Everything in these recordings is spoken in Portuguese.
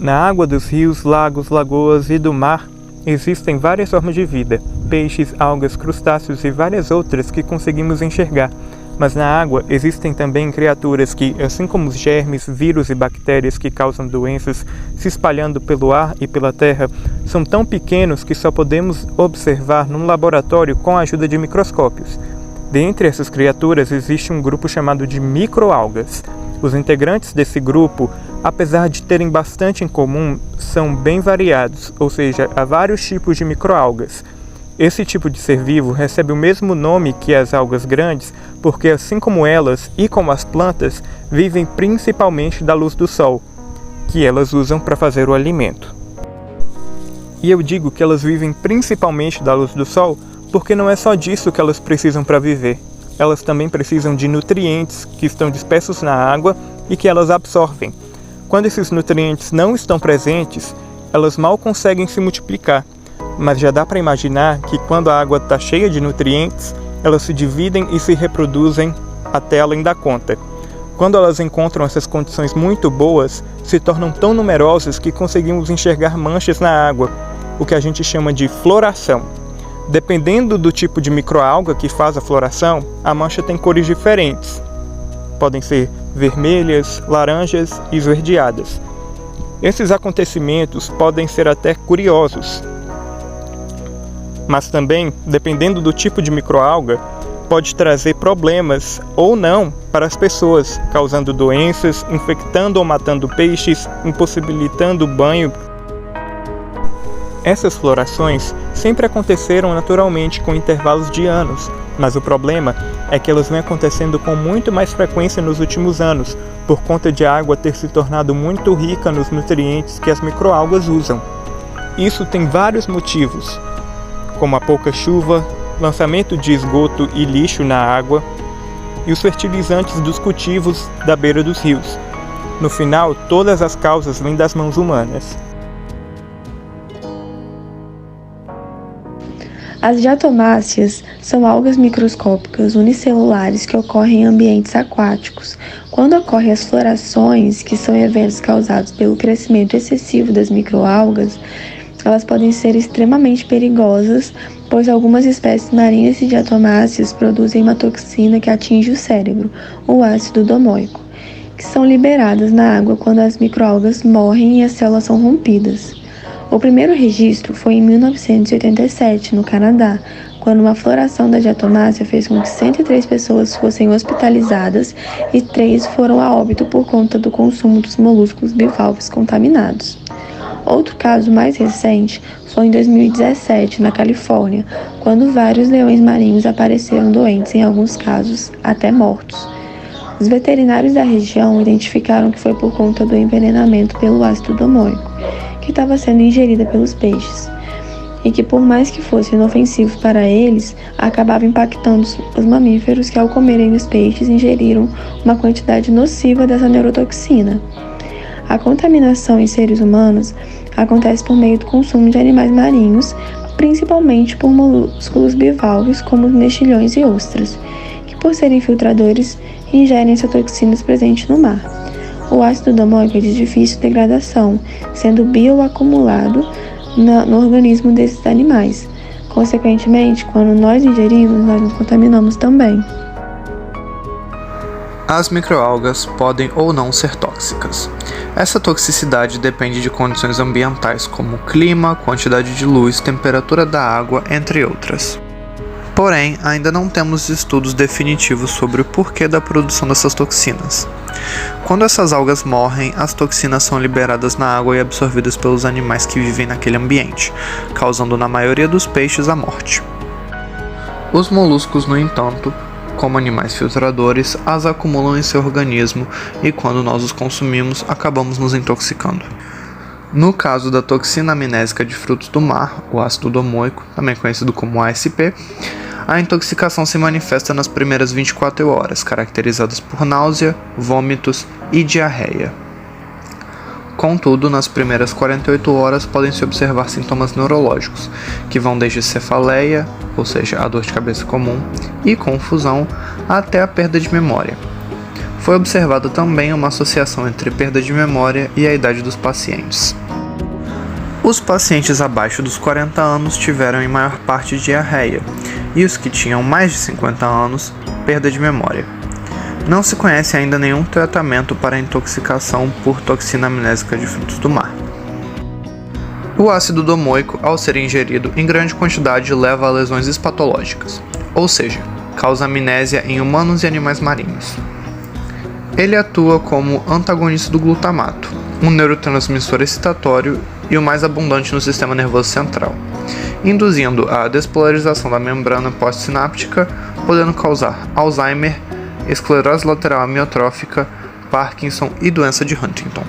Na água dos rios, lagos, lagoas e do mar, existem várias formas de vida, peixes, algas, crustáceos e várias outras que conseguimos enxergar. Mas na água existem também criaturas que, assim como os germes, vírus e bactérias que causam doenças se espalhando pelo ar e pela terra, são tão pequenos que só podemos observar num laboratório com a ajuda de microscópios. Dentre essas criaturas existe um grupo chamado de microalgas. Os integrantes desse grupo, apesar de terem bastante em comum, são bem variados, ou seja, há vários tipos de microalgas. Esse tipo de ser vivo recebe o mesmo nome que as algas grandes, porque assim como elas e como as plantas, vivem principalmente da luz do sol, que elas usam para fazer o alimento. E eu digo que elas vivem principalmente da luz do sol, porque não é só disso que elas precisam para viver. Elas também precisam de nutrientes que estão dispersos na água e que elas absorvem. Quando esses nutrientes não estão presentes, elas mal conseguem se multiplicar. Mas já dá para imaginar que quando a água está cheia de nutrientes, elas se dividem e se reproduzem até além da conta. Quando elas encontram essas condições muito boas, se tornam tão numerosas que conseguimos enxergar manchas na água, o que a gente chama de floração. Dependendo do tipo de microalga que faz a floração, a mancha tem cores diferentes. Podem ser vermelhas, laranjas e esverdeadas. Esses acontecimentos podem ser até curiosos, mas também, dependendo do tipo de microalga, pode trazer problemas ou não para as pessoas, causando doenças, infectando ou matando peixes, impossibilitando o banho. Essas florações sempre aconteceram naturalmente com intervalos de anos, mas o problema é que elas vêm acontecendo com muito mais frequência nos últimos anos, por conta de a água ter se tornado muito rica nos nutrientes que as microalgas usam. Isso tem vários motivos, como a pouca chuva, lançamento de esgoto e lixo na água e os fertilizantes dos cultivos da beira dos rios. No final, todas as causas vêm das mãos humanas. As diatomáceas são algas microscópicas unicelulares que ocorrem em ambientes aquáticos. Quando ocorrem as florações, que são eventos causados pelo crescimento excessivo das microalgas, elas podem ser extremamente perigosas, pois algumas espécies marinhas de diatomáceas produzem uma toxina que atinge o cérebro, o ácido domóico, que são liberadas na água quando as microalgas morrem e as células são rompidas. O primeiro registro foi em 1987, no Canadá, quando uma floração da diatomácea fez com que 103 pessoas fossem hospitalizadas e 3 foram a óbito por conta do consumo dos moluscos bivalves contaminados. Outro caso mais recente foi em 2017, na Califórnia, quando vários leões marinhos apareceram doentes, em alguns casos até mortos. Os veterinários da região identificaram que foi por conta do envenenamento pelo ácido domóico, que estava sendo ingerida pelos peixes, e que por mais que fosse inofensivo para eles, acabava impactando os mamíferos que ao comerem os peixes ingeriram uma quantidade nociva dessa neurotoxina. A contaminação em seres humanos acontece por meio do consumo de animais marinhos, principalmente por molúsculos bivalves como os mexilhões e ostras, que por serem filtradores ingerem essas toxinas presentes no mar. O ácido domóico é de difícil degradação, sendo bioacumulado no organismo desses animais. Consequentemente, quando nós ingerimos, nós nos contaminamos também. As microalgas podem ou não ser tóxicas. Essa toxicidade depende de condições ambientais como clima, quantidade de luz, temperatura da água, entre outras. Porém, ainda não temos estudos definitivos sobre o porquê da produção dessas toxinas. Quando essas algas morrem, as toxinas são liberadas na água e absorvidas pelos animais que vivem naquele ambiente, causando na maioria dos peixes a morte. Os moluscos, no entanto, como animais filtradores, as acumulam em seu organismo e quando nós os consumimos, acabamos nos intoxicando. No caso da toxina amnésica de frutos do mar, o ácido domóico, também conhecido como ASP, a intoxicação se manifesta nas primeiras 24 horas, caracterizadas por náusea, vômitos e diarreia. Contudo, nas primeiras 48 horas podem-se observar sintomas neurológicos, que vão desde cefaleia, ou seja, a dor de cabeça comum, e confusão, até a perda de memória. Foi observada também uma associação entre perda de memória e a idade dos pacientes. Os pacientes abaixo dos 40 anos tiveram em maior parte diarreia, e os que tinham mais de 50 anos, perda de memória. Não se conhece ainda nenhum tratamento para a intoxicação por toxina amnésica de frutos do mar. O ácido domoico, ao ser ingerido em grande quantidade, leva a lesões hepatológicas, ou seja, causa amnésia em humanos e animais marinhos. Ele atua como antagonista do glutamato, um neurotransmissor excitatório e o mais abundante no sistema nervoso central, induzindo a despolarização da membrana pós-sináptica, podendo causar Alzheimer, esclerose lateral amiotrófica, Parkinson e doença de Huntington.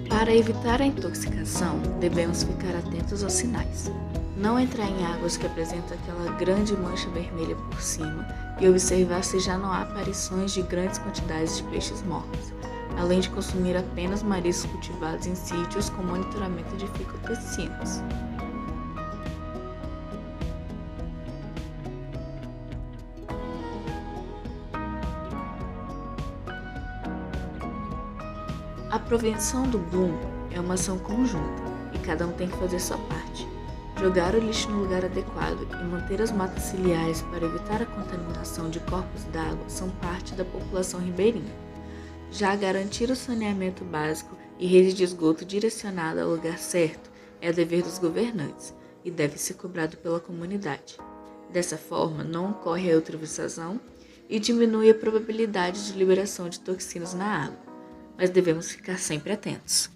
Para evitar a intoxicação, devemos ficar atentos aos sinais. Não entrar em águas que apresentam aquela grande mancha vermelha por cima e observar se já não há aparições de grandes quantidades de peixes mortos, além de consumir apenas mariscos cultivados em sítios com monitoramento de fitotoxinas. A prevenção do Bloom é uma ação conjunta e cada um tem que fazer sua parte. Jogar o lixo no lugar adequado e manter as matas ciliares para evitar a contaminação de corpos d'água são parte da população ribeirinha. Já garantir o saneamento básico e rede de esgoto direcionada ao lugar certo é dever dos governantes e deve ser cobrado pela comunidade. Dessa forma, não ocorre a eutrofização e diminui a probabilidade de liberação de toxinas na água, mas devemos ficar sempre atentos.